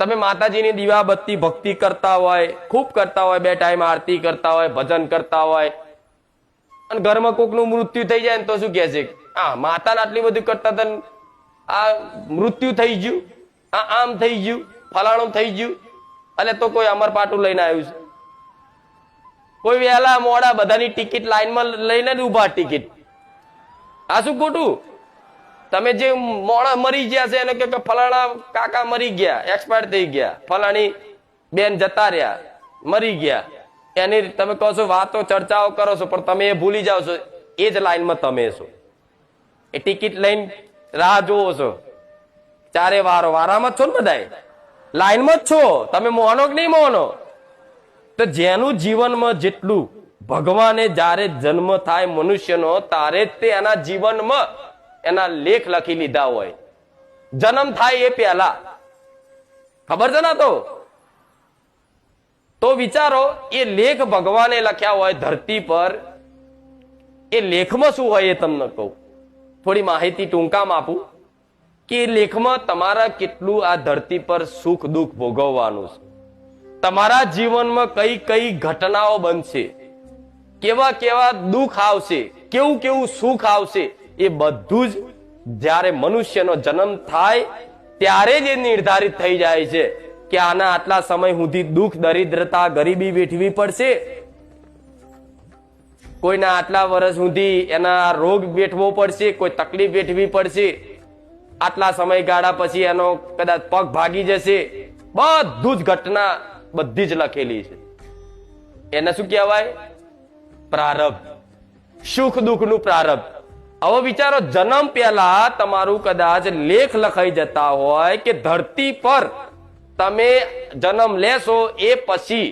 તમે માતાજીની દીવાબત્તી ભક્તિ કરતા હોય, ખૂબ કરતા હોય, 2 ટાઈમ આરતી કરતા હોય, ભજન કરતા હોય, અને ઘરમાં કોકનું મૃત્યુ થઈ જાય ને તો શું કહે છે, હા માતાને આટલી બધું કરતા હતા, આ મૃત્યુ થઈ ગયું, આ આમ થઈ ગયું, ફલાણું થઈ ગયું, એટલે તો કોઈ અમર પાટું લઈને આવ્યું છે, કોઈ વહેલા મોડા બધાની ટિકિટ લાઈનમાં લઈને જ ઉભા ટિકિટ. આ શું ખોટું? તમે જે મોડા મરી ગયા છે એને કે ફલાણા કાકા મરી ગયા, એક્સપાયર થઈ ગયા, ફલાણી બેન જતા રહ્યા, મરી ગયા, એની તમે કહો છો વાતો ચર્ચાઓ કરો છો, પણ તમે એ ભૂલી જાઓ છો એ જ લાઈનમાં તમે છો, એ ટિકિટ લઈને રાહ જોવો છો, ચારે વારામાં જ છો ને, બધાય લાઈનમાં જ છો, તમે મોનો કે નહીં મોનો? તો જેનું જીવનમાં જેટલું ભગવાને જ્યારે જન્મ થાય મનુષ્યનો તારે તે એના જીવનમાં એના લેખ લખી લીધા હોય, જન્મ થાય એ પહેલા, ખબર છે ને? તો વિચારો, એ લેખ ભગવાને લખ્યા હોય ધરતી પર, એ લેખમાં શું હોય એ તમને કહું, થોડી માહિતી ટૂંકામાં આપું કે એ લેખમાં તમારા કેટલું આ ધરતી પર સુખ દુઃખ ભોગવવાનું છે, તમારા જીવનમાં કઈ કઈ ઘટનાઓ બનશે, કેવા કેવા દુઃખ આવશે, કેવું કેવું સુખ આવશે, એ બધું જ જ્યારે મનુષ્યનો જન્મ થાય ત્યારે જ એ નિર્ધારિત થઈ જાય છે કે આના આટલા સમય સુધી દુઃખ દરિદ્રતા ગરીબી વેઠવી પડશે, કોઈના આટલા વર્ષ સુધી એના રોગ વેઠવો પડશે, કોઈ તકલીફ વેઠવી પડશે, આટલા સમયગાળા પછી એનો કદાચ પગ ભાગી જશે, બધું જ ઘટના બધી જ લખેલી છે. એને શું કહેવાય? પ્રારબ્ધ, સુખ દુઃખ નું પ્રારબ્ધ. હવે વિચારો, જન્મ પહેલા તમારું કદાચ લેખ લખાઈ જતા હોય કે ધરતી પર તમે જન્મ લેશો એ પછી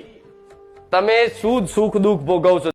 તમે શું સુખ દુઃખ ભોગવશો.